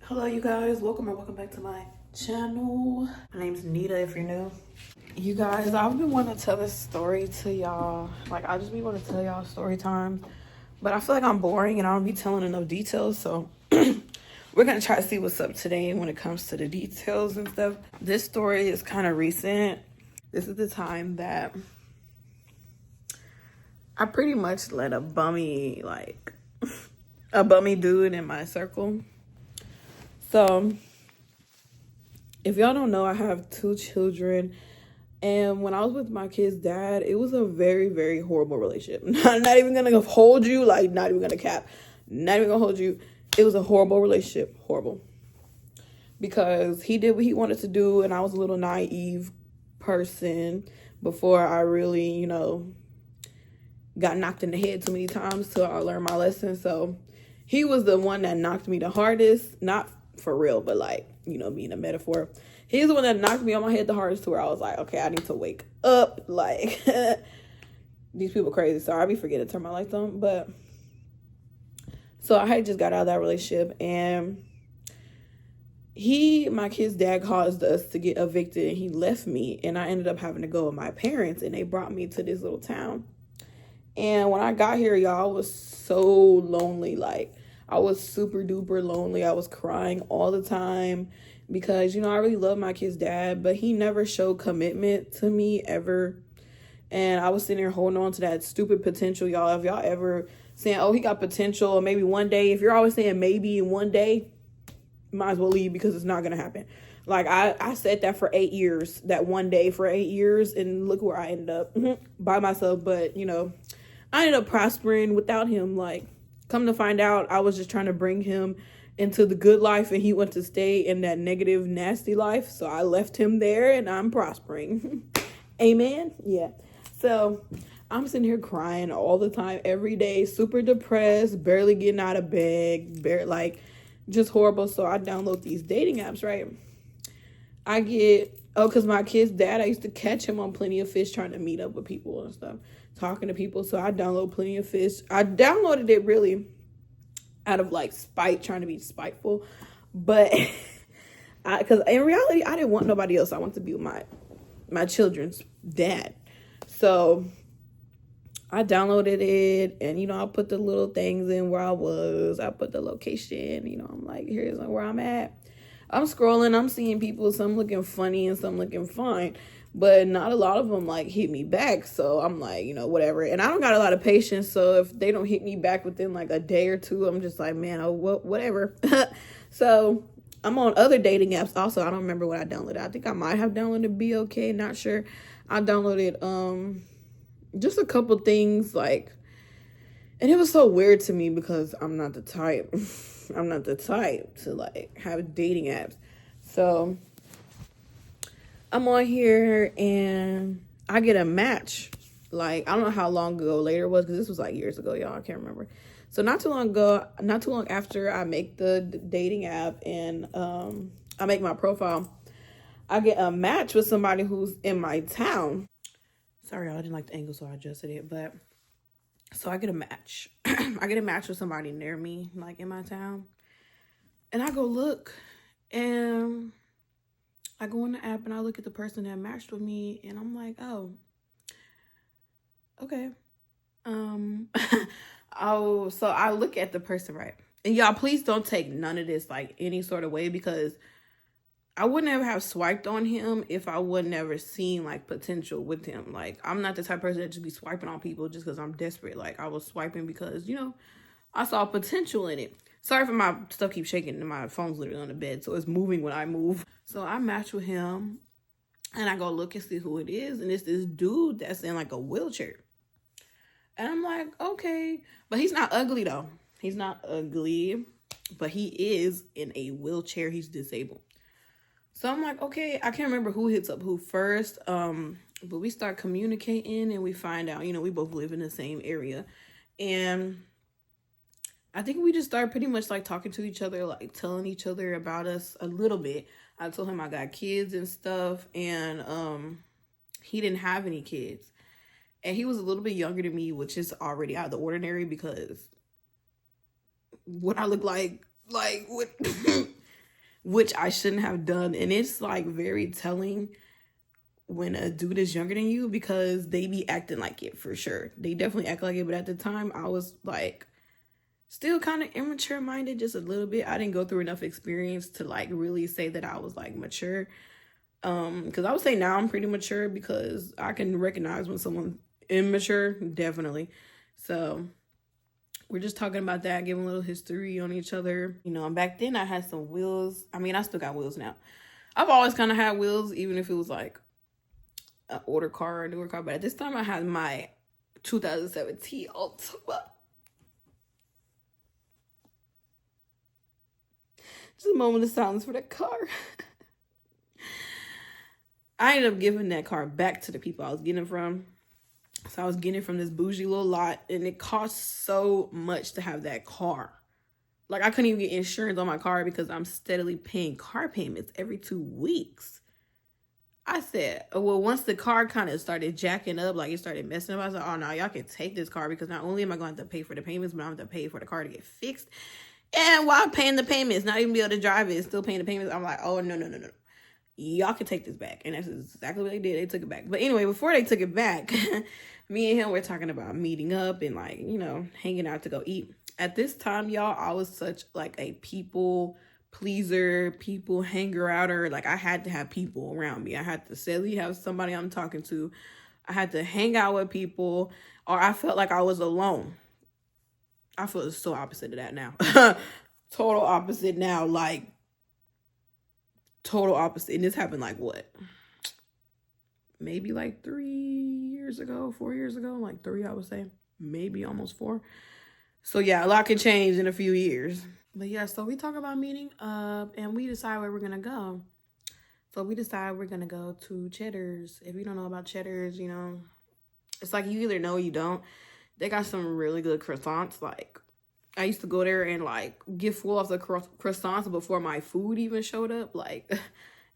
Hello you guys, welcome back to my channel. My name's Nita if you're new. You guys, I've been wanting to tell this story to y'all. Like, I just be wanting to tell y'all story time, but I feel like I'm boring and I don't be telling enough details, so we're gonna try to see what's up today when it comes to the details and stuff. This story is kind of recent. This is the time that I pretty much let a bummy dude in my circle. So, if y'all don't know, I have 2 children. And when I was with my kid's dad, it was a very, very horrible relationship. Not even going to hold you, like, not even going to cap. Not even going to hold you. It was a horrible relationship. Horrible. Because he did what he wanted to do, and I was a little naive person before I really, got knocked in the head too many times till I learned my lesson. So, he was the one that knocked me the hardest. Not for real, but being a metaphor. He's the one that knocked me on my head the hardest to where I was like, okay, I need to wake up. Like, these people crazy. Sorry, I be forgetting to turn my lights on. But, so I had just got out of that relationship, and my kid's dad caused us to get evicted, and he left me, and I ended up having to go with my parents, and they brought me to this little town. And when I got here, y'all, I was so lonely. Like, I was super duper lonely. I was crying all the time because, I really love my kid's dad, but he never showed commitment to me ever. And I was sitting there holding on to that stupid potential, y'all. If y'all ever saying, oh, he got potential, or maybe one day, if you're always saying maybe in one day, might as well leave because it's not going to happen. Like, I said that for 8 years, that one day for 8 years, and look where I ended up by myself. But, I ended up prospering without him. Like, come to find out, I was just trying to bring him into the good life, and he went to stay in that negative, nasty life. So I left him there, and I'm prospering. Amen? Yeah. So I'm sitting here crying all the time, every day, super depressed, barely getting out of bed, just horrible. So I download these dating apps, right? Because my kid's dad, I used to catch him on Plenty of Fish trying to meet up with people and stuff, talking to people. So I download Plenty of Fish. I downloaded it really out of spite, trying to be spiteful. But because in reality, I didn't want nobody else. I wanted to be with my children's dad. So I downloaded it, and, I put the little things in where I was. I put the location, I'm like, here's where I'm at. I'm scrolling, I'm seeing people, some looking funny and some looking fine, but not a lot of them hit me back. So I'm like, whatever. And I don't got a lot of patience. So if they don't hit me back within a day or two, I'm just like, man, whatever. So I'm on other dating apps also. I don't remember what I downloaded. I think I might have downloaded BOK, not sure. I downloaded just a couple things and it was so weird to me because I'm not the type. I'm not the type to have dating apps. So I'm on here and I get a match. I don't know how long ago later it was, because this was years ago, y'all. I can't remember. So not too long after I make the dating app and I make my profile, I get a match with somebody who's in my town. Sorry, y'all, I didn't like the angle, so I adjusted it. But so I get a match. I get a match with somebody near me, in my town. And I go look, and I go in the app, and I look at the person that matched with me, and I'm like, oh, okay. Oh, so I look at the person, right? And y'all, please don't take none of this any sort of way, because I would never have swiped on him if I would never seen potential with him. I'm not the type of person that just be swiping on people just because I'm desperate. I was swiping because, I saw potential in it. Sorry for my stuff keeps shaking and my phone's literally on the bed, so it's moving when I move. So I match with him and I go look and see who it is. And it's this dude that's in a wheelchair. And I'm like, okay. But he's not ugly though. He's not ugly, but he is in a wheelchair. He's disabled. So I'm like, okay, I can't remember who hits up who first. But we start communicating and we find out, we both live in the same area. And I think we just started pretty much talking to each other, telling each other about us a little bit. I told him I got kids and stuff, and he didn't have any kids. And he was a little bit younger than me, which is already out of the ordinary because what I look like what which I shouldn't have done. And it's like very telling when a dude is younger than you, because they be acting like it for sure. They definitely act like it. But at the time, I was like still kind of immature minded, just a little bit. I didn't go through enough experience to like really say that I was like mature. Because I would say now I'm pretty mature, because I can recognize when someone's immature, definitely. So we're just talking about that, giving a little history on each other. You know, and back then I had some wheels. I mean, I still got wheels now. I've always kind of had wheels, even if it was like an older car or a newer car. But at this time I had my 2017 Altima. Just a moment of silence for that car. I ended up giving that car back to the people I was getting it from. So I was getting it from this bougie little lot, and it cost so much to have that car. Like, I couldn't even get insurance on my car because I'm steadily paying car payments every 2 weeks. I said, well, once the car kind of started jacking up, like it started messing up, I was like, oh no, y'all can take this car, because not only am I going to have to pay for the payments, but I'm going to pay for the car to get fixed. And while paying the payments, not even be able to drive it, still paying the payments, I'm like, oh, no. Y'all can take this back. And that's exactly what they did. They took it back. But anyway, before they took it back, me and him were talking about meeting up and like, you know, hanging out to go eat. At this time, y'all, I was such like a people pleaser, people hanger outer. Like, I had to have people around me. I had to sadly have somebody I'm talking to. I had to hang out with people, or I felt like I was alone. I feel so opposite of that now. Total opposite now. Like, total opposite. And this happened like what? Maybe like 3 years ago, 4 years ago. Like 3, I would say. Maybe almost 4. So yeah, a lot can change in a few years. But yeah, so we talk about meeting up and we decide where we're going to go. So we decide we're going to go to Cheddar's. If you don't know about Cheddar's, you know, it's like you either know or you don't. They got some really good croissants. Like, I used to go there and like get full off the croissants before my food even showed up. Like,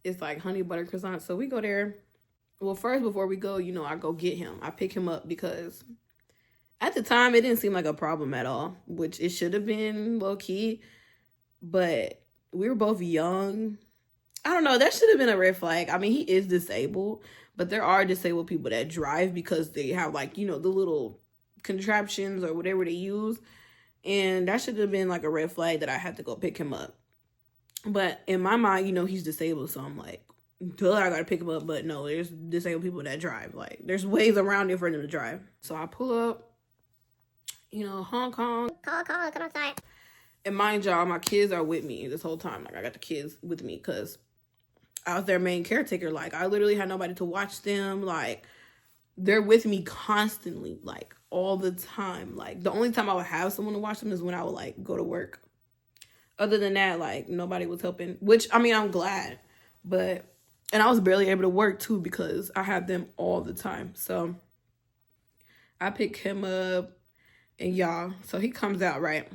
it's like honey butter croissants. So we go there. Well, first, before we go, you know, I go get him. I pick him up because at the time it didn't seem like a problem at all, which it should have been low key. But we were both young. I don't know. That should have been a red flag. I mean, he is disabled, but there are disabled people that drive because they have like, you know, the little contraptions or whatever they use. And that should have been like a red flag that I had to go pick him up. But in my mind, you know, he's disabled. So I'm like, duh, I got to pick him up. But no, there's disabled people that drive. Like, there's ways around it for them to drive. So I pull up, you know, honk, honk. Call, come outside. And mind y'all, my kids are with me this whole time. Like, I got the kids with me because I was their main caretaker. Like, I literally had nobody to watch them. Like, they're with me constantly, like, all the time. Like, the only time I would have someone to watch them is when I would, like, go to work. Other than that, like, nobody was helping. Which, I mean, I'm glad. But, and I was barely able to work, too, because I had them all the time. So, I pick him up, and y'all, so he comes out, right?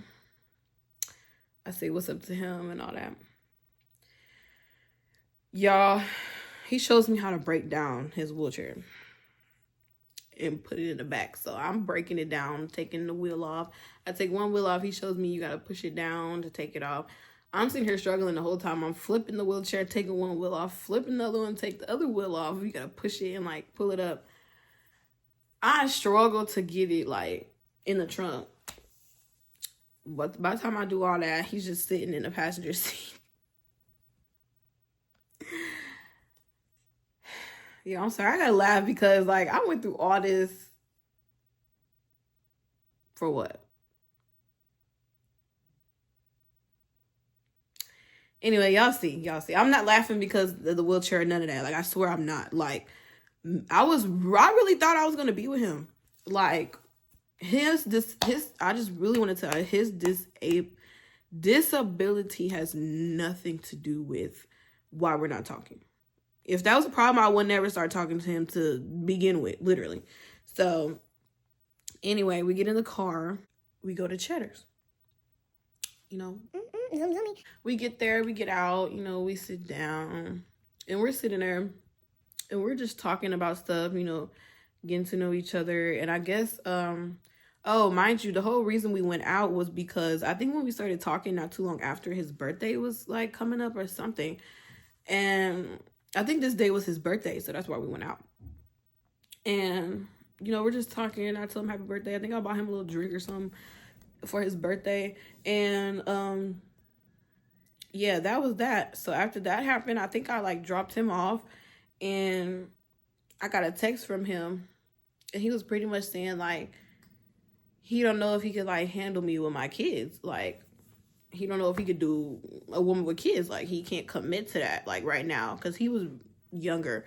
I say what's up to him and all that. Y'all, he shows me how to break down his wheelchair and put it in the back. So I'm breaking it down, taking the wheel off. I take one wheel off. He shows me you got to push it down to take it off. I'm sitting here struggling the whole time. I'm flipping the wheelchair, taking one wheel off, flipping the other one, take the other wheel off. You got to push it and like pull it up. I struggle to get it like in the trunk. But by the time I do all that, he's just sitting in the passenger seat. Yeah, I'm sorry. I gotta laugh because, like, I went through all this for what? Anyway, y'all see. I'm not laughing because of the wheelchair or none of that. Like, I swear I'm not. Like, I really thought I was gonna be with him. Like, I just really want to tell you, his disability has nothing to do with why we're not talking. If that was a problem, I would never start talking to him to begin with, literally. So, anyway, we get in the car. We go to Cheddar's. You know, we get there, we get out, you know, we sit down. And we're sitting there, and we're just talking about stuff, you know, getting to know each other. And I guess Oh, mind you, the whole reason we went out was because I think when we started talking not too long after his birthday was like coming up or something. And I think this day was his birthday, so that's why we went out. And, we're just talking, and I told him happy birthday. I think I bought him a little drink or something for his birthday. And yeah, that was that. So after that happened, I think I like dropped him off, and I got a text from him, and he was pretty much saying like he don't know if he could like handle me with my kids. Like he don't know if he could do a woman with kids. Like he can't commit to that like right now because he was younger.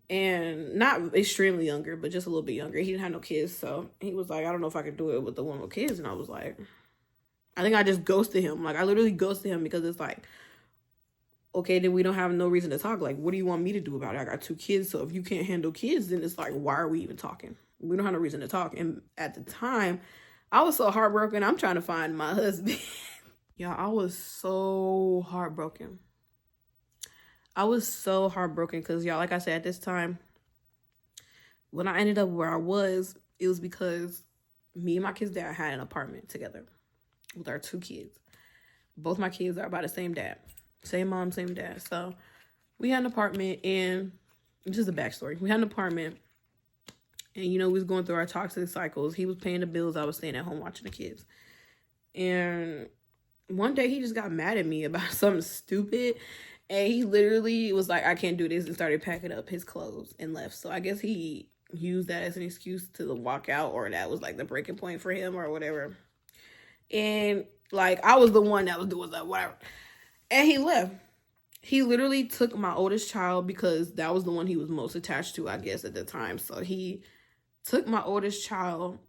And not extremely younger, but just a little bit younger. He didn't have no kids, so he was like, I don't know if I could do it with the woman with kids. And I was like, I think I just ghosted him. Like I literally ghosted him because it's like, okay, then we don't have no reason to talk. Like, what do you want me to do about it? I got 2 kids, so if you can't handle kids, then it's like, why are we even talking? We don't have no reason to talk. And at the time, I was so heartbroken. I'm trying to find my husband. Yeah, I was so heartbroken. I was so heartbroken because, y'all, like I said, at this time, when I ended up where I was, it was because me and my kid's dad had an apartment together with our 2 kids. Both my kids are by the same dad. Same mom, same dad. So we had an apartment, and just a backstory. We had an apartment, and, we was going through our toxic cycles. He was paying the bills. I was staying at home watching the kids. And one day he just got mad at me about something stupid. And he literally was like, I can't do this, and started packing up his clothes and left. So I guess he used that as an excuse to walk out, or that was like the breaking point for him or whatever. And like, I was the one that was doing that, whatever. And he left. He literally took my oldest child because that was the one he was most attached to, I guess, at the time. So he took my oldest child,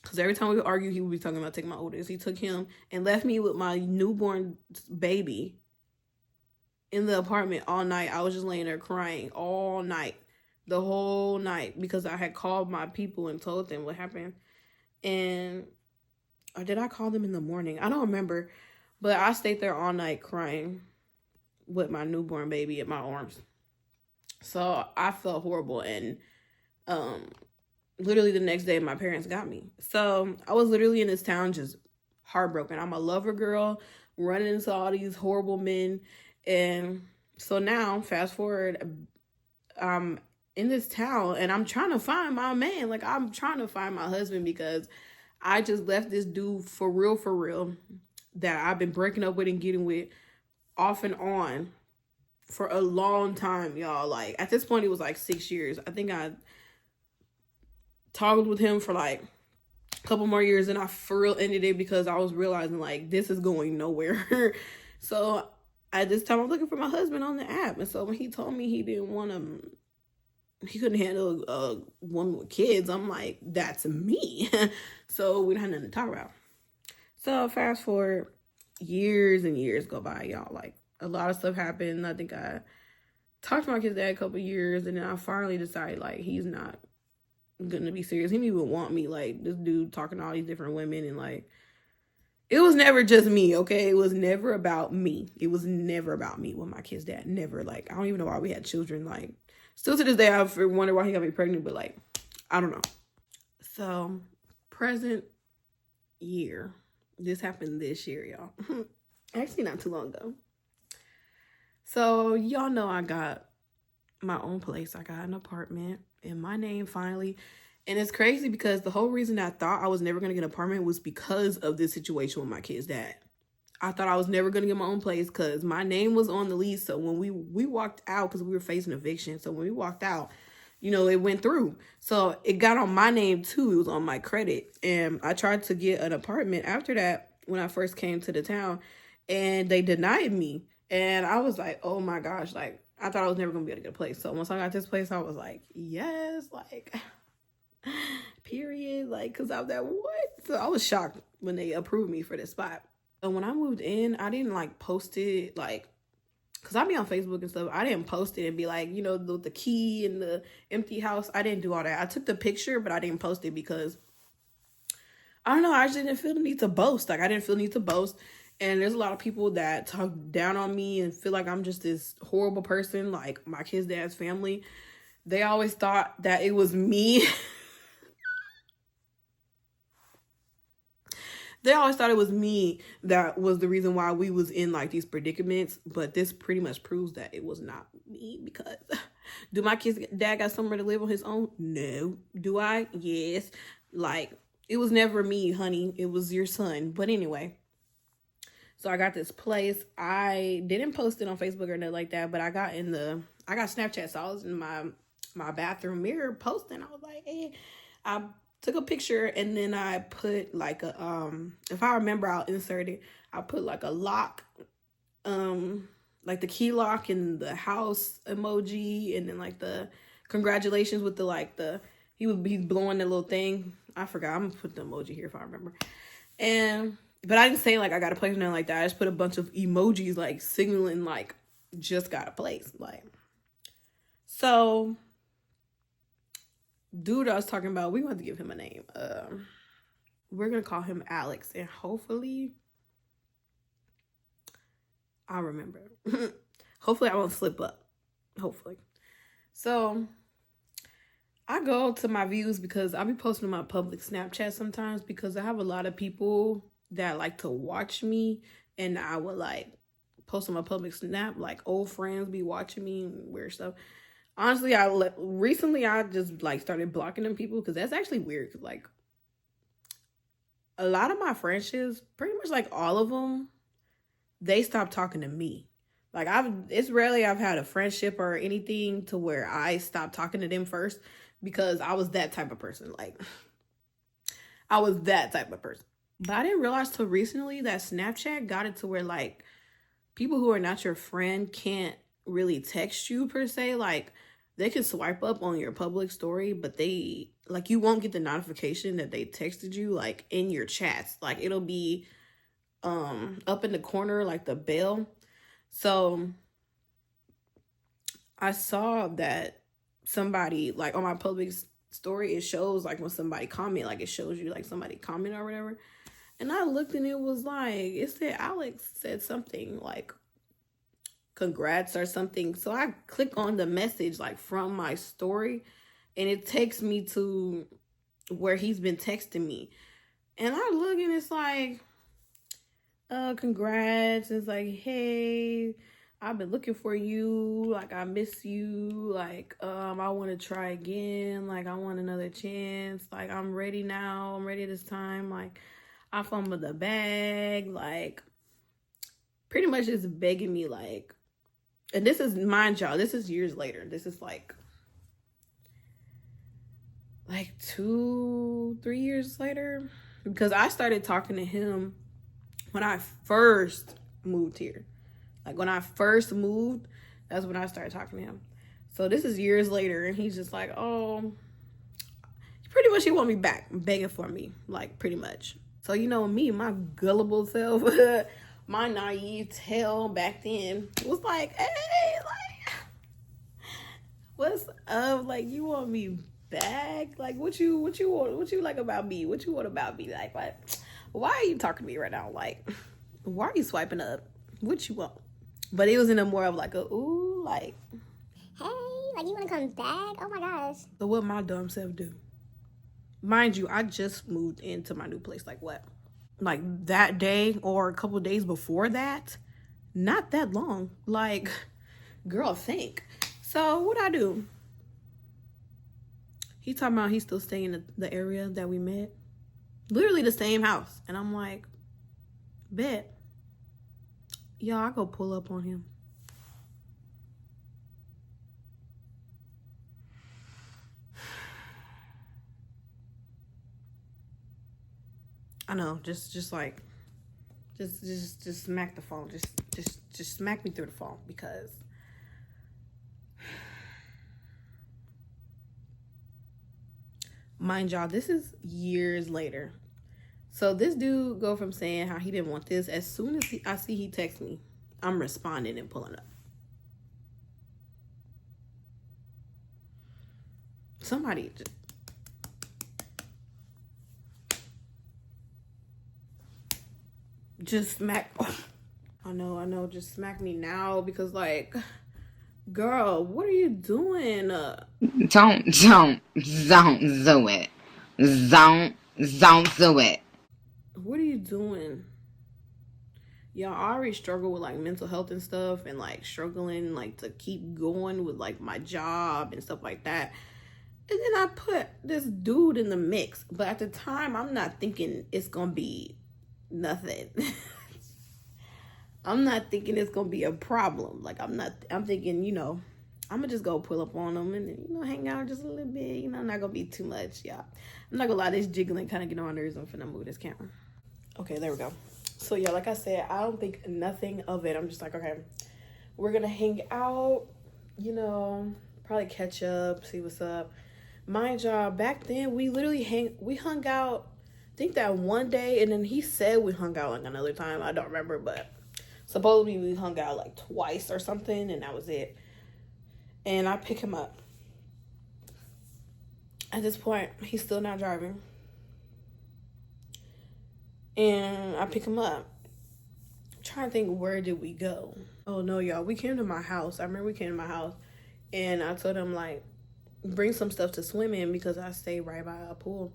because every time we would argue, he would be talking about taking my oldest. He took him and left me with my newborn baby in the apartment all night. I was just laying there crying all night, the whole night, because I had called my people and told them what happened. And, or did I call them in the morning? I don't remember, but I stayed there all night crying with my newborn baby in my arms. So I felt horrible, and literally the next day my parents got me. So I was literally in this town just heartbroken. I'm a lover girl, running into all these horrible men. And so now, fast forward, I'm in this town, and I'm trying to find my man. Like, I'm trying to find my husband, because I just left this dude for real, that I've been breaking up with and getting with off and on for a long time, y'all. Like, at this point, it was like 6 years. I think I toggled with him for like a couple more years, and I for real ended it because I was realizing like this is going nowhere. So at this time, I'm looking for my husband on the app. And so when he told me he didn't want to, he couldn't handle a woman with kids, I'm like, that's me. So we don't have nothing to talk about. So fast forward, years and years go by, y'all. Like, a lot of stuff happened. I think I talked to my kid's dad a couple years, and then I finally decided like he's not gonna be serious. He didn't even want me. Like, this dude talking to all these different women, and like, it was never just me, okay? It was never about me. It was never about me with my kid's dad. Never. Like, I don't even know why we had children. Like, still to this day, I wonder why he got me pregnant, but like, I don't know. So, present year. This happened this year, y'all. Actually, not too long ago. So, y'all know I got my own place. I got an apartment in my name finally. And it's crazy because the whole reason I thought I was never going to get an apartment was because of this situation with my kid's dad. I thought I was never going to get my own place because my name was on the lease. So when we walked out, because we were facing eviction. So when we walked out, it went through. So it got on my name too. It was on my credit. And I tried to get an apartment after that when I first came to the town. And they denied me. And I was like, oh my gosh, like, I thought I was never going to be able to get a place. So once I got this place, I was like, yes, like, period. Like, because I was like, what? So I was shocked when they approved me for this spot. And when I moved in, I didn't like post it, like, because I be on Facebook and stuff. I didn't post it and be like, the key and the empty house. I didn't do all that. I took the picture, but I didn't post it because, I don't know, I just didn't feel the need to boast. Like, I didn't feel the need to boast. And there's a lot of people that talk down on me and feel like I'm just this horrible person, like my kid's dad's family. They always thought that it was me They always thought it was me that was the reason why we was in like these predicaments, but this pretty much proves that it was not me. Because do my kids' dad got somewhere to live on his own? No. Do I? Yes. Like, it was never me, honey. It was your son. But anyway, so I got this place. I didn't post it on Facebook or nothing like that, but I got Snapchat, so I was in my bathroom mirror posting. I was like, hey, I took a picture, and then I put like a if I remember, I'll insert it. I put like a lock, like the key lock and the house emoji, and then like the congratulations with the he's blowing the little thing. I forgot. I'm gonna put the emoji here if I remember. But I didn't say like I got a place or nothing like that. I just put a bunch of emojis like signaling like just got a place. Like, so dude I was talking about, we want to give him a name. We're gonna call him Alex, and hopefully I'll remember. Hopefully I won't slip up. Hopefully. So I go to my views because I'll be posting on my public Snapchat sometimes, because I have a lot of people that like to watch me, and I would like post on my public Snap, like old friends be watching me and weird stuff. Honestly, recently I just like started blocking them people, because that's actually weird. Cause like a lot of my friendships, pretty much like all of them, they stopped talking to me. Like it's rarely I've had a friendship or anything to where I stopped talking to them first, because I was that type of person. Like, I was that type of person. But I didn't realize till recently that Snapchat got it to where like people who are not your friend can't really text you per se. Like, they can swipe up on your public story, but they like, you won't get the notification that they texted you like in your chats. Like, it'll be up in the corner, like the bell. So I saw that somebody like on my public story, it shows like when somebody comment, like it shows you like somebody comment or whatever. And I looked, and it was like, it said Alex said something like congrats or something. So I click on the message like from my story, and it takes me to where he's been texting me. And I look, and it's like, congrats. It's like, hey, I've been looking for you. Like, I miss you. Like, I want to try again. Like, I want another chance. Like, I'm ready now. I'm ready this time. Like, I fumbled the bag. Like, pretty much just begging me, like, and this is, mind y'all, this is years later. This is like 2-3 years later, because I started talking to him when I first moved here. Like, when I first moved, that's when I started talking to him. So this is years later, and he's just like, oh, pretty much he want me back, begging for me, like, pretty much. So, you know, me, my gullible self, my naive tail back then was like, hey, like, what's up? Like, you want me back? Like, what you want? What you like about me? What you want about me? Like, what? Why are you talking to me right now? Like, why are you swiping up? What you want? But it was in a more of like a, ooh, like, hey, like, you want to come back? Oh my gosh. So what my dumb self do? Mind you, I just moved into my new place, like what? Like that day or a couple of days before that? Not that long. Like, girl, think. So what I do? He talking about he's still staying in the area that we met. Literally the same house. And I'm like, bet. Y'all, I go pull up on him. I know, just smack the phone. Just smack me through the phone, because mind y'all, this is years later. So this dude go from saying how he didn't want this. As soon as I see he text me, I'm responding and pulling up. Somebody just smack. I know, just smack me now, because like, girl, what are you doing? Don't do it. Don't do it. What are you doing? Y'all, I already struggle with like mental health and stuff, and like struggling like to keep going with like my job and stuff like that. And then I put this dude in the mix, but at the time I'm not thinking it's gonna be nothing. I'm not thinking it's gonna be a problem. Like I'm thinking, I'm gonna just go pull up on him and hang out just a little bit. Not gonna be too much, y'all. I'm not gonna lie, this jiggling kind of get on my nerves. I'm finna move this camera. Okay, there we go. So yeah, like I said, I don't think nothing of it. I'm just like, okay, we're gonna hang out, probably catch up, see what's up. Mind y'all, back then we hung out, I think that one day, and then he said we hung out like another time. I don't remember, but supposedly we hung out like twice or something, and that was it. And I pick him up. At this point, he's still not driving. And I pick him up. I'm trying to think, where did we go? Oh no, y'all, we came to my house. I remember we came to my house, and I told him like, bring some stuff to swim in because I stay right by a pool.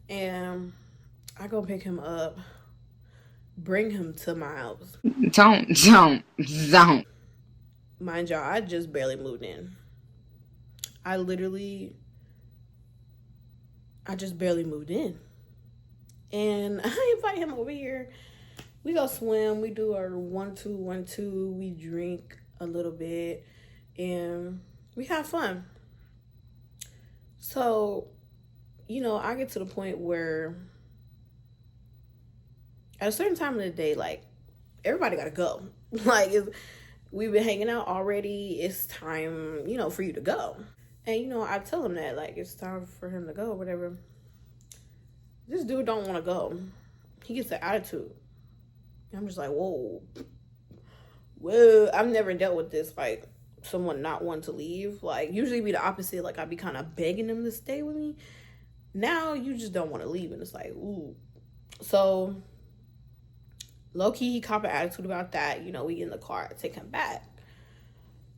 And I go pick him up, bring him to my house. Don't. Mind y'all, I just barely moved in. I just barely moved in. And I invite him over here. We go swim. We do our 1-2, 1-2. We drink a little bit. And we have fun. So, I get to the point where at a certain time of the day, like, everybody got to go. Like, we've been hanging out already. It's time, for you to go. And, I tell him that, like, it's time for him to go or whatever. This dude don't want to go. He gets an attitude. I'm just like, whoa. I've never dealt with this, like, someone not wanting to leave. Like, usually be the opposite. Like, I'd be kind of begging them to stay with me. Now, you just don't want to leave. And it's like, ooh. So, low-key, he cop an attitude about that. We get in the car, take him back.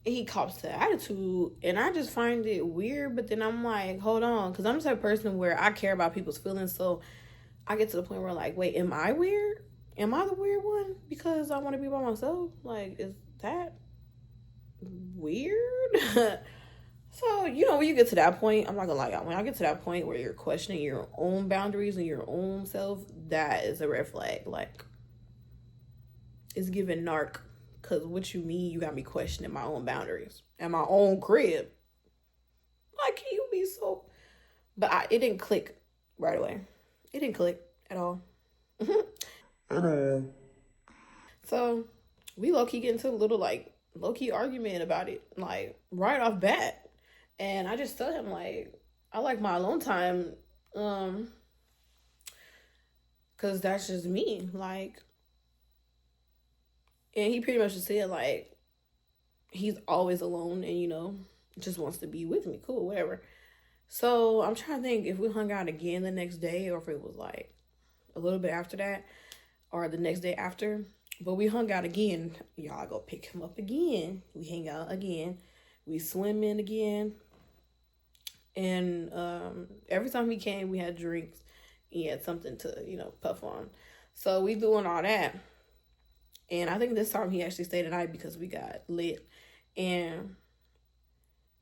And he cops the attitude. And I just find it weird. But then I'm like, hold on. Because I'm the type of person where I care about people's feelings. So, I get to the point where, like, wait, am I weird? Am I the weird one? Because I want to be by myself? Like, is that weird? So, when you get to that point, I'm not gonna lie, y'all, when I get to that point where you're questioning your own boundaries and your own self, that is a red flag. Like, it's giving narc. Because what you mean you got me questioning my own boundaries and my own crib? Like, can you be so... But it didn't click right away. It didn't click at all. So, we low-key get into a little, like, low-key argument about it, like, right off bat. And I just tell him, like, I like my alone time, because that's just me, like, and he pretty much just said, like, he's always alone and, just wants to be with me, cool, whatever. So, I'm trying to think if we hung out again the next day, or if it was, like, a little bit after that, or the next day after. But we hung out again. Y'all, go pick him up again. We hang out again. We swim in again. And every time he came, we had drinks. He had something to, puff on. So we doing all that. And I think this time he actually stayed the night because we got lit. And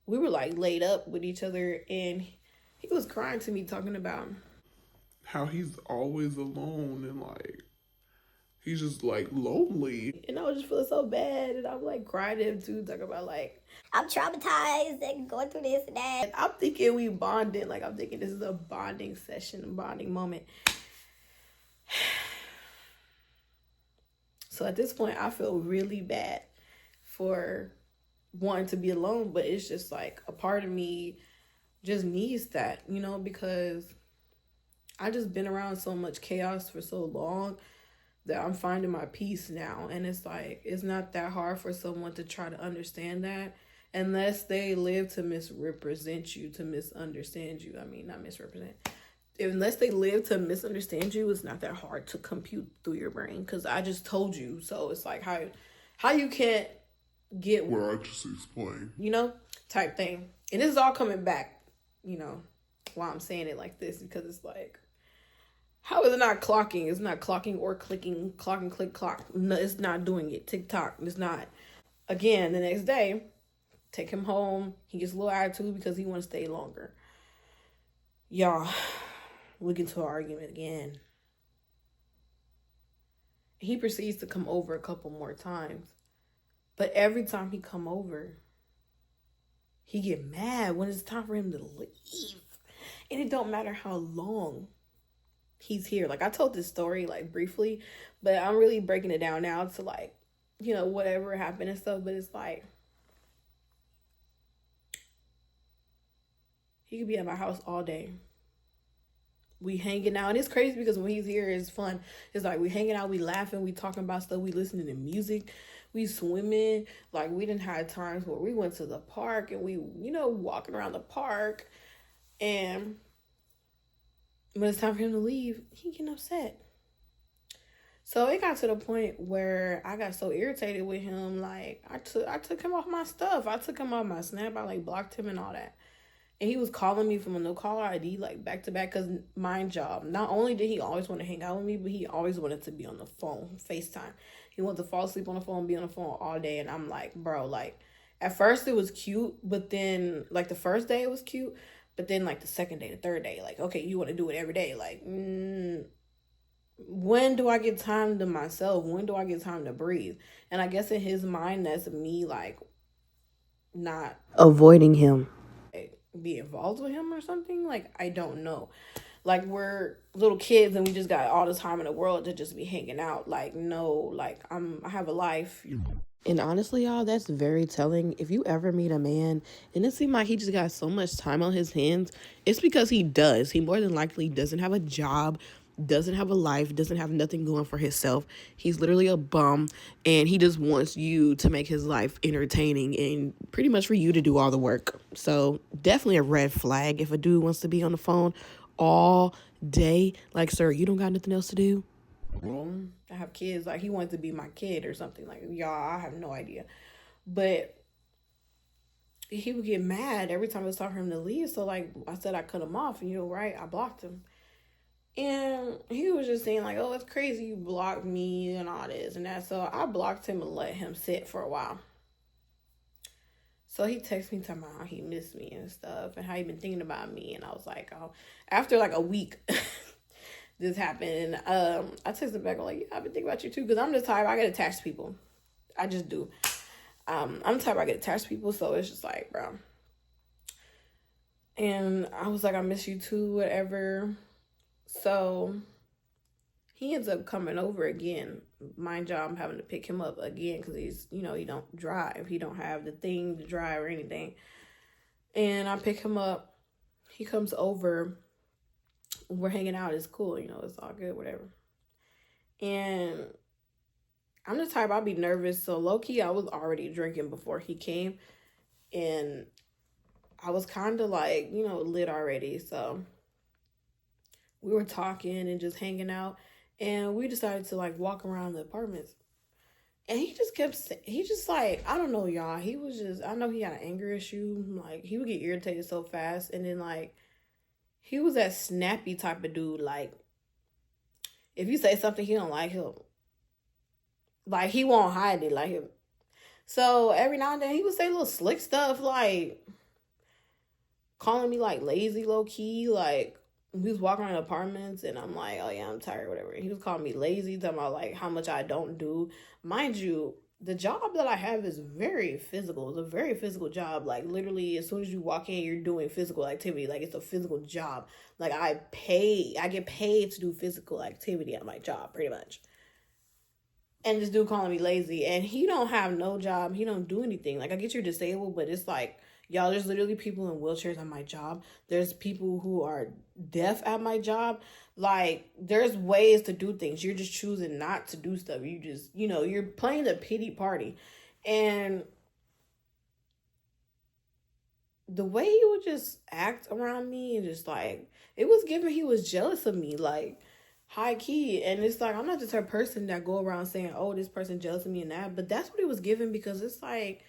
we were, like, laid up with each other. And he was crying to me, talking about how he's always alone and, like, he's just, like, lonely. And I was just feeling so bad. And I'm, like, crying to him, too, talking about, like, I'm traumatized and going through this and that. and I'm thinking we bonding. Like, I'm thinking this is a bonding session, a bonding moment. So at this point, I feel really bad for wanting to be alone. But it's just, like, a part of me just needs that, because I just been around so much chaos for so long that I'm finding my peace now. And it's like, it's not that hard for someone to try to understand that, unless they live to misrepresent you, to misunderstand you. I mean, not misrepresent. Unless they live to misunderstand you, it's not that hard to compute through your brain, because I just told you. So it's like, how you can't get... Well, I just explained. Type thing. And this is all coming back, while I'm saying it like this, because it's like, How is it not clocking? It's not clocking or clicking, clock and click, clock. No, it's not doing it. TikTok, it's not. Again, the next day, take him home. He gets a little attitude because he wants to stay longer. Y'all, we get into an argument again. He proceeds to come over a couple more times. But every time he come over, he get mad when it's time for him to leave. And it don't matter how long he's here. Like, I told this story, like, briefly, but I'm really breaking it down now to, like, you know, whatever happened and stuff. But it's like, he could be at my house all day. We hanging out. And it's crazy because when he's here, it's fun. It's like we hanging out, we laughing, we talking about stuff, we listening to music, we swimming. Like, we didn't have times where we went to the park and we, you know, walking around the park. And when it's time for him to leave, he getting upset. So it got to the point where I got so irritated with him. Like, I took him off my stuff. I took him off my Snap. I, like, blocked him and all that. And he was calling me from a no caller ID, like, back to back, because mind job. Not only did he always want to hang out with me, but he always wanted to be on the phone, FaceTime. He wanted to fall asleep on the phone, be on the phone all day. And I'm like, bro, like, at first it was cute, but then, like, the first day it was cute. But then, like, the second day, the third day, like, okay, you want to do it every day. Like, when do I get time to myself? When do I get time to breathe? And I guess in his mind, that's me, like, not avoiding him. Be involved with him or something. Like, I don't know. Like, we're little kids and we just got all the time in the world to just be hanging out. Like, no, like, I have a life. And honestly, y'all, that's very telling. If you ever meet a man and it seems like he just got so much time on his hands, it's because he does. He more than likely doesn't have a job, doesn't have a life, doesn't have nothing going for himself. He's literally a bum, and he just wants you to make his life entertaining and pretty much for you to do all the work. So definitely a red flag if a dude wants to be on the phone all day. Like, sir, you don't got nothing else to do? I have kids. Like, he wants to be my kid or something. Like, y'all, I have no idea. But he would get mad every time it was time for him to leave. So, like, I said I cut him off, and right, I blocked him. And he was just saying, like, oh, it's crazy you blocked me and all this and that. So I blocked him and let him sit for a while. So he texted me talking about how he missed me and stuff and how he been thinking about me. And I was like, oh, after like a week, this happened. And I texted back, like, yeah, I've been thinking about you too. Because I'm the type, I get attached to people. I just do. I'm the type, I get attached to people. So it's just like, bro. And I was like, I miss you too, whatever. So he ends up coming over again. Mind you, I'm having to pick him up again because he's, you know, he don't drive. He don't have the thing to drive or anything. And I pick him up. He comes over. We're hanging out. It's cool. You know, it's all good, whatever. And I'm the type, I'll be nervous. So low-key, I was already drinking before he came. And I was kind of like, you know, lit already. So we were talking and just hanging out, and we decided to like walk around the apartments. And he just kept saying, he just like, I don't know, y'all. He was just, I know he had an anger issue. Like, he would get irritated so fast. And then like, he was that snappy type of dude. Like, if you say something he don't like, he won't hide it. Like, so every now and then he would say little slick stuff, like calling me like lazy, low key, like, we was walking around apartments and I'm like, oh yeah, I'm tired, whatever. And he was calling me lazy, talking about like how much I don't do. Mind you, the job that I have is very physical. It's a very physical job. Like, literally, as soon as you walk in, you're doing physical activity. Like, it's a physical job. Like, I get paid to do physical activity at my job, pretty much. And this dude calling me lazy, and he don't have no job. He don't do anything. Like, I get you're disabled, but it's like, y'all, there's literally people in wheelchairs at my job. There's people who are deaf at my job. Like, there's ways to do things. You're just choosing not to do stuff. You just, you know, you're playing the pity party. And the way he would just act around me and just like, it was giving he was jealous of me, like, high key. And it's like, I'm not just her person that go around saying, oh, this person jealous of me and that. But that's what it was giving, because it's like,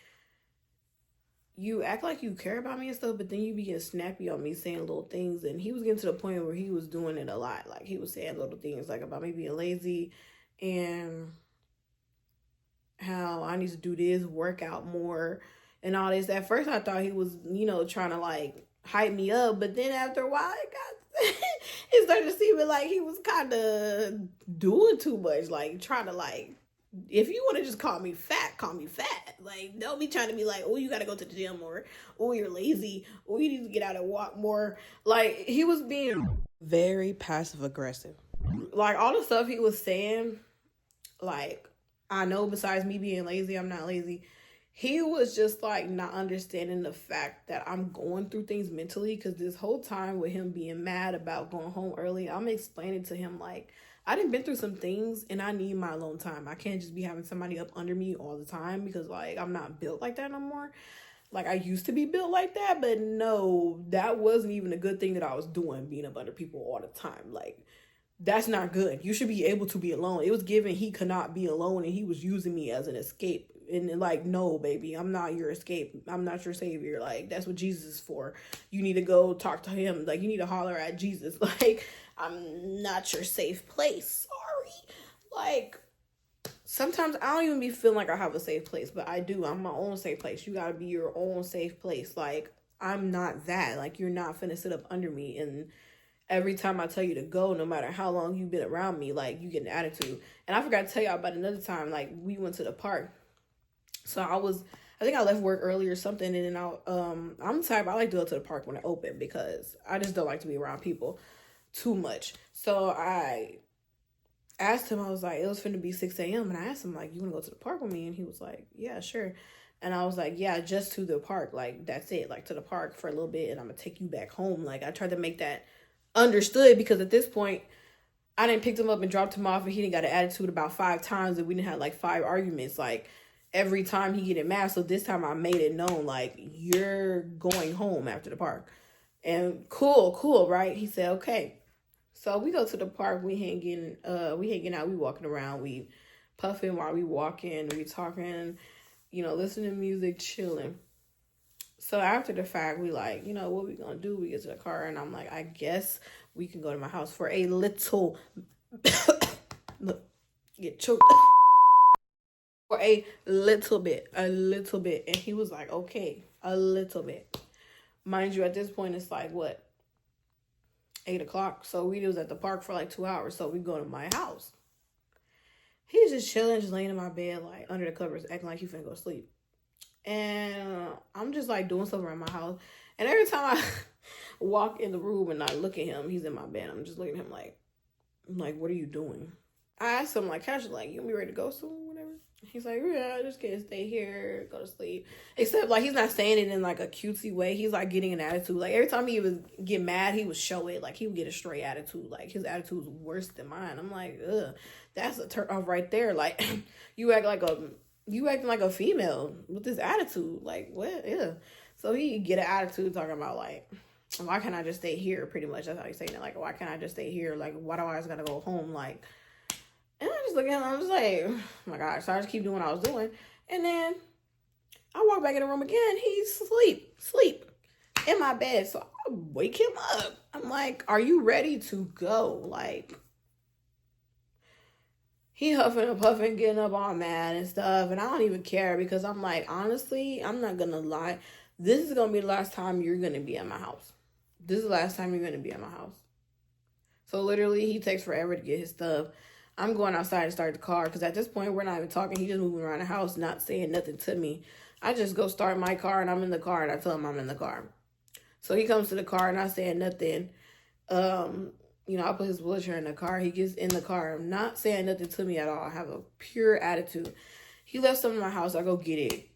you act like you care about me and stuff, but then you be getting snappy on me saying little things. And he was getting to the point where he was doing it a lot. Like, he was saying little things like about me being lazy and how I need to do this, work out more, and all this. At first, I thought he was, trying to like hype me up, but then after a while, it started to seem like he was kind of doing too much, like trying to like. If you want to just call me fat, call me fat. Like, don't be trying to be like, oh, you got to go to the gym, or oh, you're lazy, or you need to get out and walk more. Like, he was being very passive aggressive. Like, all the stuff he was saying, like, I know besides me being lazy, I'm not lazy. He was just like not understanding the fact that I'm going through things mentally, because this whole time with him being mad about going home early, I'm explaining to him like, I done been through some things and I need my alone time. I can't just be having somebody up under me all the time, because like I'm not built like that no more. Like, I used to be built like that, but no, that wasn't even a good thing that I was doing, being up under people all the time. Like, that's not good. You should be able to be alone. It was given he could not be alone, and he was using me as an escape. And like, no, baby, I'm not your escape. I'm not your savior. Like, that's what Jesus is for. You need to go talk to him. Like, you need to holler at Jesus. Like, I'm not your safe place. Sorry. Like, sometimes I don't even be feeling like I have a safe place, but I do. I'm my own safe place. You gotta be your own safe place. Like, I'm not that. Like, you're not finna sit up under me, and every time I tell you to go, no matter how long you've been around me, like, you get an attitude. And I forgot to tell y'all about another time, like, we went to the park. So I think I left work early or something, and then I'm the type, I like to go to the park when it open, because I just don't like to be around people too much. So I asked him, I was like, it was finna be 6 a.m. And I asked him, like, you wanna go to the park with me? And he was like, yeah, sure. And I was like, yeah, just to the park. Like, that's it. Like, to the park for a little bit, and I'm gonna take you back home. Like, I tried to make that understood, because at this point, I didn't pick him up and dropped him off, and he didn't got an attitude about 5 times, and we didn't have like 5 arguments. Like, every time he getting mad. So this time I made it known, like, you're going home after the park. And cool, right? He said, okay. So we go to the park, we hanging out, we walking around, we puffing while we walking, we talking, listening to music, chilling. So after the fact, we like, what we gonna do? We get to the car, and I'm like, I guess we can go to my house for a little look, get choked. For a little bit. And he was like, okay, a little bit. Mind you, at this point, it's like, what? 8 o'clock. So we was at the park for like 2 hours. So we go to my house. He's just chilling, just laying in my bed, like under the covers, acting like he finna go to sleep. And I'm just like doing stuff around my house. And every time I walk in the room and I look at him, he's in my bed. I'm just looking at him like, what are you doing? I asked him like casually, like, you gonna be ready to go soon, whatever. He's like, yeah, I just can't stay here, go to sleep. Except like he's not saying it in like a cutesy way. He's like getting an attitude. Like, every time he would get mad, he would show it. Like, he would get a straight attitude. Like, his attitude was worse than mine. I'm like, ugh, that's a turn off right there. Like, you acting like a female with this attitude. Like, what? Yeah. So he get an attitude talking about like, why can't I just stay here? Pretty much that's how he's saying it. Like, why can't I just stay here? Like, why do I always gotta go home? Like, and I just look at him, I'm just like, oh my gosh. So I just keep doing what I was doing. And then I walk back in the room again. He's sleep in my bed. So I wake him up. I'm like, are you ready to go? Like, he huffing and puffing, getting up all mad and stuff. And I don't even care, because I'm like, honestly, I'm not going to lie. This is going to be the last time you're going to be at my house. This is the last time you're going to be at my house. So literally, he takes forever to get his stuff. I'm going outside to start the car, because at this point, we're not even talking. He's just moving around the house, not saying nothing to me. I just go start my car, and I'm in the car, and I tell him I'm in the car. So he comes to the car, not saying nothing. I put his wheelchair in the car. He gets in the car, not saying nothing to me at all. I have a pure attitude. He left something in my house. I go get it.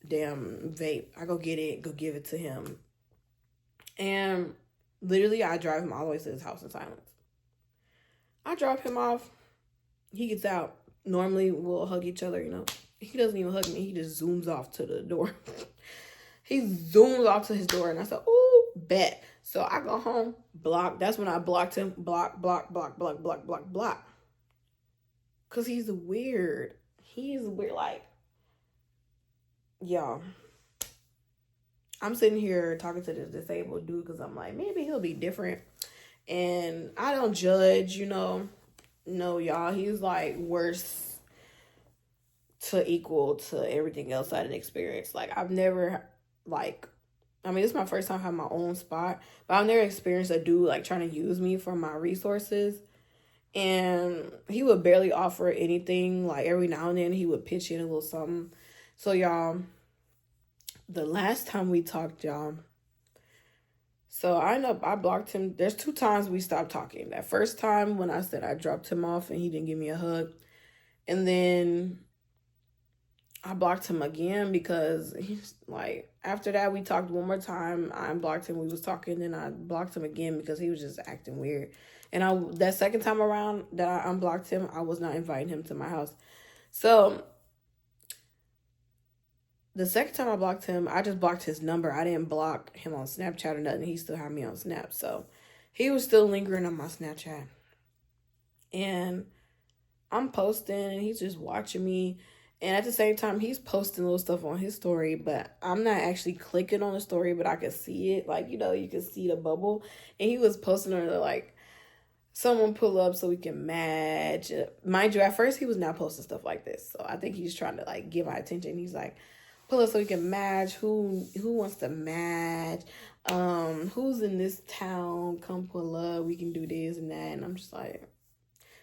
Damn vape. I go get it, go give it to him. And literally, I drive him all the way to his house in silence. I drop him off. He gets out. Normally, we'll hug each other, He doesn't even hug me. He just zooms off to the door. He zooms off to his door, and I said, oh, bet. So I go home, block. That's when I blocked him. Block. Because he's weird. He's weird. Like, y'all, I'm sitting here talking to this disabled dude because I'm like, maybe he'll be different. And I don't judge, you know. No, y'all, he's like worse to equal to everything else I didn't experience. Like, I've never, like, I mean, this is my first time having my own spot, but I've never experienced a dude like trying to use me for my resources. And he would barely offer anything. Like, every now and then he would pitch in a little something. So, y'all, the last time we talked, y'all, so I blocked him. There's 2 times we stopped talking. That first time when I said I dropped him off and he didn't give me a hug. And then I blocked him again because he's like, after that we talked one more time. I unblocked him. We was talking, then I blocked him again because he was just acting weird. And that second time around that I unblocked him, I was not inviting him to my house. So the second time I blocked him, I just blocked his number. I didn't block him on Snapchat or nothing. He still had me on Snap. So he was still lingering on my Snapchat. And I'm posting and he's just watching me. And at the same time, he's posting little stuff on his story, but I'm not actually clicking on the story, but I can see it. Like, you know, you can see the bubble. And he was posting on it like, someone pull up so we can match. Mind you, at first he was not posting stuff like this. So I think he's trying to like get my attention. He's like, pull up so we can match. Who wants to match? Who's in this town? Come pull up. We can do this and that. And I'm just like,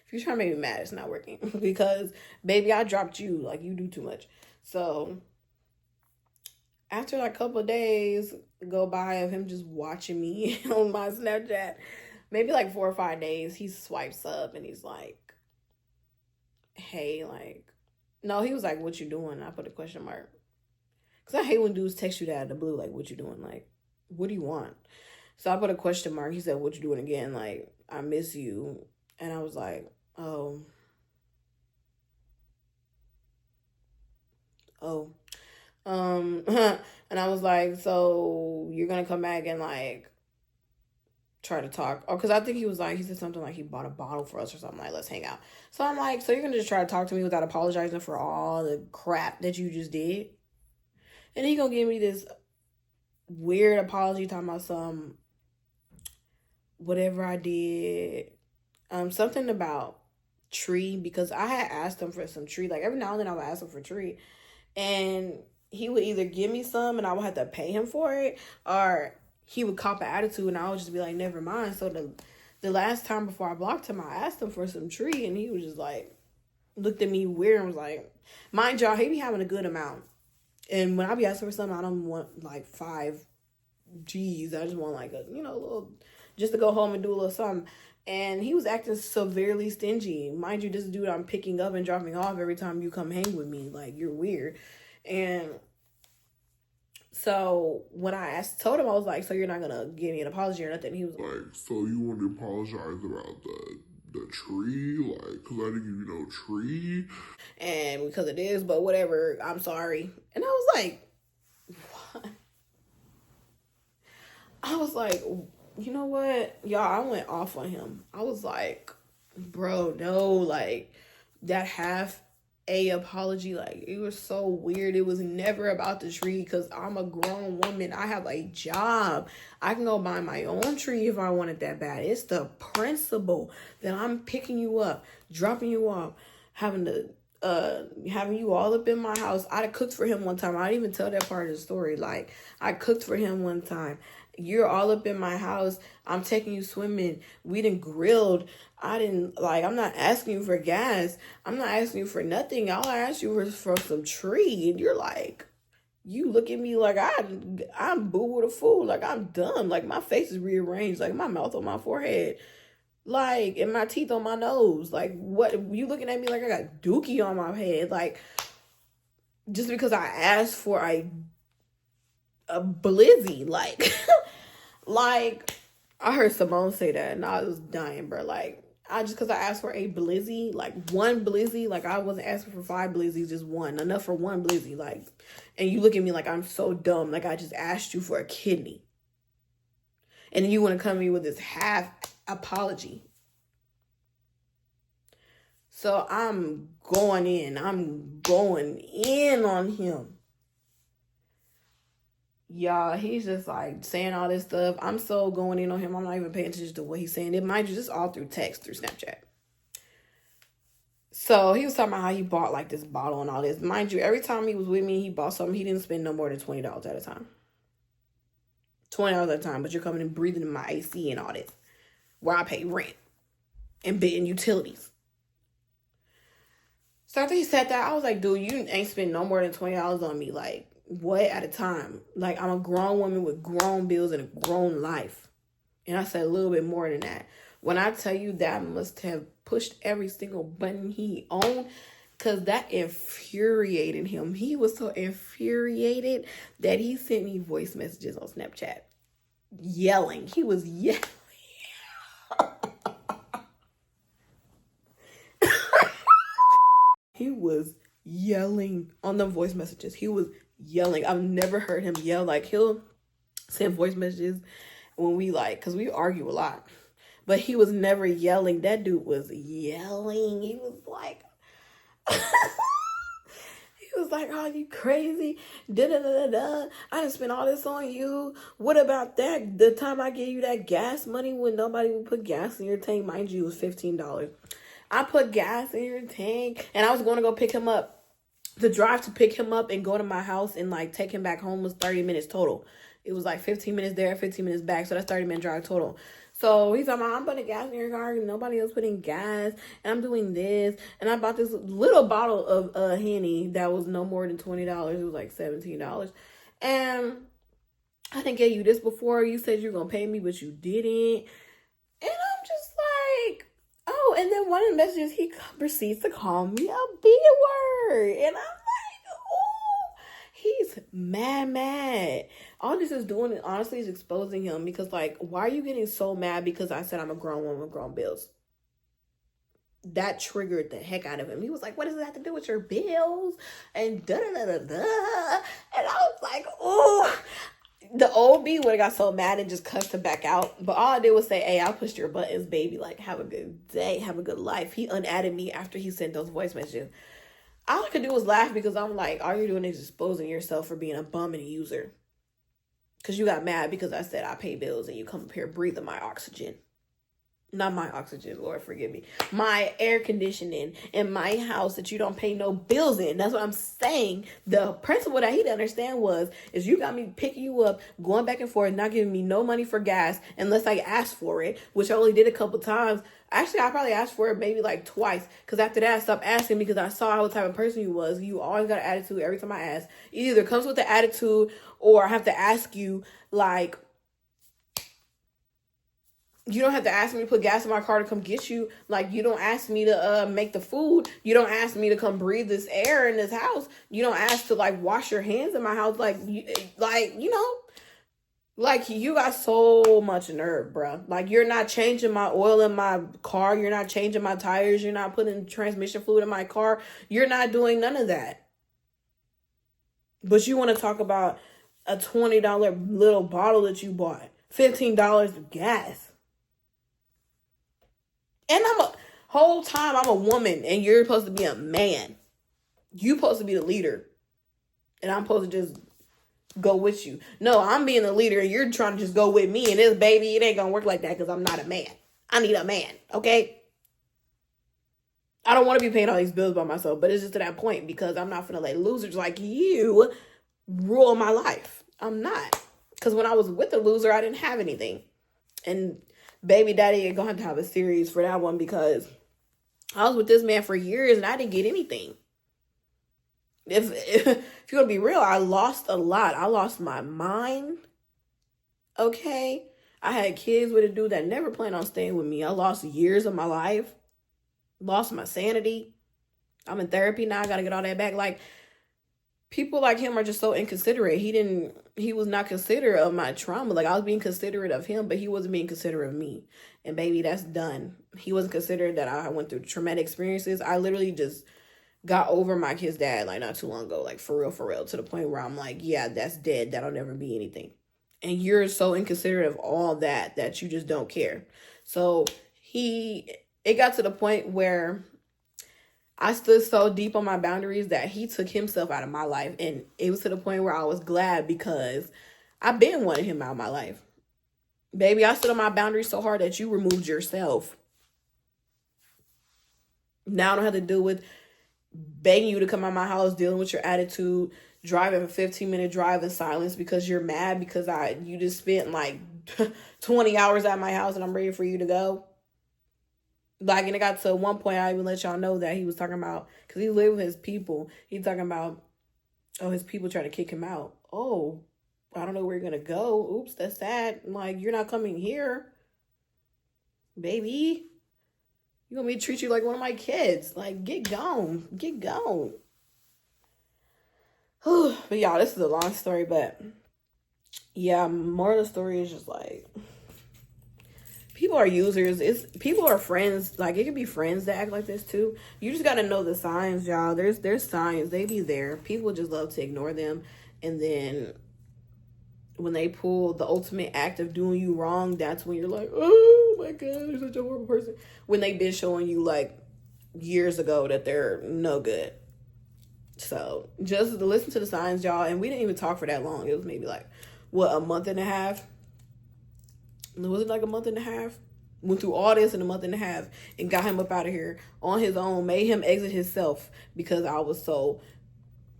if you're trying to make me mad, it's not working. Because, baby, I dropped you. Like, you do too much. So, after like a couple of days go by of him just watching me on my Snapchat, maybe like 4 or 5 days, he swipes up and he's like, hey, like, no, he was like, what you doing? I put a question mark. Because I hate when dudes text you that out of the blue, like, what you doing? Like, what do you want? So I put a question mark. He said, what you doing again? Like, I miss you. And I was like, oh. And I was like, so you're going to come back and, like, try to talk? Oh, because I think he was like, he said something like he bought a bottle for us or something, like, let's hang out. So I'm like, so you're going to just try to talk to me without apologizing for all the crap that you just did? And he going to give me this weird apology talking about some whatever I did. Something about tree, because I had asked him for some tree. Like, every now and then I would ask him for tree. And he would either give me some and I would have to pay him for it, or he would cop an attitude and I would just be like, never mind. So the last time before I blocked him, I asked him for some tree and he was just like, looked at me weird and was like, mind y'all, he be having a good amount. And when I be asking for something, I don't want like 5 G's. I just want like a, you know, a little, just to go home and do a little something. And he was acting severely stingy. Mind you, this dude I'm picking up and dropping off every time you come hang with me. Like, you're weird. And so when I told him, I was like, so you're not going to give me an apology or nothing? He was like, so you want to apologize about the tree? Like, because I didn't give you no tree. And because it is, but whatever, I'm sorry. And I was like, what? I was like, you know what? Y'all, I went off on him. I was like, bro, no, like, that half a apology, like, it was so weird. It was never about the tree, because I'm a grown woman. I have a job. I can go buy my own tree if I want it that bad. It's the principle that I'm picking you up, dropping you off, having you all up in my house. I cooked for him one time. I didn't even tell that part of the story. Like, I cooked for him one time. You're all up in my house. I'm taking you swimming. We done grilled. I'm not asking you for gas. I'm not asking you for nothing. All I asked you was for some tree. And you're like, you look at me like I'm boo with a fool. Like, I'm dumb. Like, my face is rearranged. Like, my mouth on my forehead. Like, and my teeth on my nose. Like, what? You looking at me like I got dookie on my head. Like, just because I asked for a blizzy. Like, like, I heard Simone say that and I was dying, bro. Like, because I asked for a blizzy, like one blizzy, like I wasn't asking for 5 blizzies, just one, enough for one blizzy. Like, and you look at me like I'm so dumb. Like, I just asked you for a kidney. And then you want to come to me with this half apology. So I'm going in on him. Y'all, he's just like saying all this stuff. I'm so going in on him. I'm not even paying attention to what he's saying. It mind you, just all through text, through Snapchat. So he was talking about how he bought like this bottle and all this. Mind you, every time he was with me, he bought something. He didn't spend no more than $20 at a time. $20 at a time, but you're coming and breathing in my AC and all this, where I pay rent and utilities. So after he said that, I was like, dude, you ain't spend no more than $20 on me. Like, what at a time? Like, I'm a grown woman with grown bills and a grown life. And I said a little bit more than that. When I tell you that must have pushed every single button he owned, because that infuriated him. He was so infuriated that he sent me voice messages on Snapchat. Yelling. He was yelling. He was yelling on the voice messages. He was yelling. I've never heard him yell. Like, he'll send voice messages when we like, because we argue a lot. But he was never yelling. That dude was yelling. He was like, he was like, oh, you crazy? Da-da-da-da-da. I didn't spend all this on you. What about that? The time I gave you that gas money when nobody would put gas in your tank, mind you, it was $15. I put gas in your tank, and I was going to go pick him up. The drive to pick him up and go to my house and like take him back home was 30 minutes total. It was like 15 minutes there, 15 minutes back. So that's 30-minute drive total. So he's like, I'm putting gas in your car. Nobody else putting gas. And I'm doing this. And I bought this little bottle of Henny that was no more than $20. It was like $17. And I didn't get you this before. You said you were going to pay me, but you didn't. And I'm just like, oh, and then one of the messages, he proceeds to call me a B-word. And I'm like, oh, he's mad. All this is doing, honestly, is exposing him. Because, like, why are you getting so mad because I said I'm a grown woman with grown bills? That triggered the heck out of him. He was like, what does it have to do with your bills? And da-da-da-da-da. And I was like, oh. The old me would have got so mad and just cussed him back out. But all I did was say, hey, I pushed your buttons, baby. Like, have a good day. Have a good life. He unadded me after he sent those voice messages. All I could do was laugh because I'm like, all you're doing is exposing yourself for being a bum and a user. Because you got mad because I said I pay bills and you come up here breathing my oxygen. Not my oxygen, Lord, forgive me. My air conditioning in my house that you don't pay no bills in. That's what I'm saying. The principle that he didn't understand is you got me picking you up, going back and forth, not giving me no money for gas unless I asked for it, which I only did a couple times. Actually, I probably asked for it maybe like twice. Because after that, I stopped asking because I saw what type of person you was. You always got an attitude every time I ask. It either comes with the attitude or I have to ask you like, you don't have to ask me to put gas in my car to come get you. Like, you don't ask me to make the food. You don't ask me to come breathe this air in this house. You don't ask to, like, wash your hands in my house. Like, you know, like, you got so much nerve, bro. Like, you're not changing my oil in my car. You're not changing my tires. You're not putting transmission fluid in my car. You're not doing none of that. But you want to talk about a $20 little bottle that you bought. $15 of gas. And whole time I'm a woman and you're supposed to be a man. You supposed to be the leader. And I'm supposed to just go with you. No, I'm being the leader and you're trying to just go with me. And this baby, it ain't going to work like that because I'm not a man. I need a man, okay? I don't want to be paying all these bills by myself, but it's just to that point because I'm not going to let losers like you rule my life. I'm not. Because when I was with a loser, I didn't have anything. And baby daddy ain't gonna have to have a series for that one because I was with this man for years and I didn't get anything. If you're gonna be real, I lost a lot. I lost my mind. Okay. I had kids with a dude that never planned on staying with me. I lost years of my life. Lost my sanity. I'm in therapy now. I gotta get all that back. Like, people like him are just so inconsiderate. He was not considerate of my trauma. Like, I was being considerate of him, but he wasn't being considerate of me. And baby, that's done. He wasn't considerate that I went through traumatic experiences. I literally just got over my kid's dad, like, not too long ago. Like, for real, to the point where I'm like, yeah, that's dead. That'll never be anything. And you're so inconsiderate of all that you just don't care. So it got to the point where I stood so deep on my boundaries that he took himself out of my life. And it was to the point where I was glad because I've been wanting him out of my life. Baby, I stood on my boundaries so hard that you removed yourself. Now I don't have to deal with begging you to come out my house, dealing with your attitude, driving a 15-minute drive in silence because you're mad because you just spent like 20 hours at my house and I'm ready for you to go. Like, and it got to one point I even let y'all know that he was talking about, because he lived with his people. He's talking about, oh, his people trying to kick him out. Oh, I don't know where you're going to go. Oops, that's sad. Like, you're not coming here. Baby. You want me to treat you like one of my kids. Like, get gone. Get gone. But y'all, this is a long story, but yeah, more of the story is just like, people are users. People are friends. Like, it could be friends that act like this too. You just gotta know the signs, y'all. There's signs. They be there. People just love to ignore them. And then when they pull the ultimate act of doing you wrong, that's when you're like, oh my God, you're such a horrible person. When they've been showing you like years ago that they're no good. So just listen to the signs, y'all. And we didn't even talk for that long. It was maybe like, what, a month and a half? Was it like a month and a half? Went through all this in a month and a half and got him up out of here on his own, made him exit himself because I was so,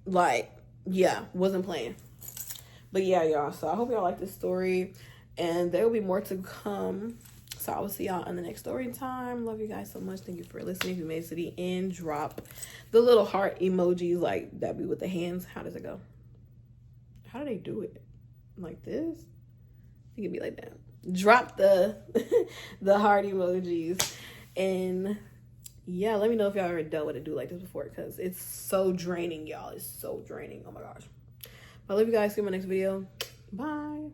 like, yeah, wasn't playing. But yeah, y'all, so I hope y'all like this story, and there will be more to come. So I will see y'all in the next story time. Love you guys so much. Thank you for listening. If you made it to the end, drop the little heart emojis, like that be with the hands. How does it go? How do they do it? Like this? It can be like that. Drop the the heart emojis, and yeah, let me know if y'all ever dealt with a dude like this before, because it's so draining, y'all. It's so draining. Oh my gosh. I love you guys. See you in my next video. Bye.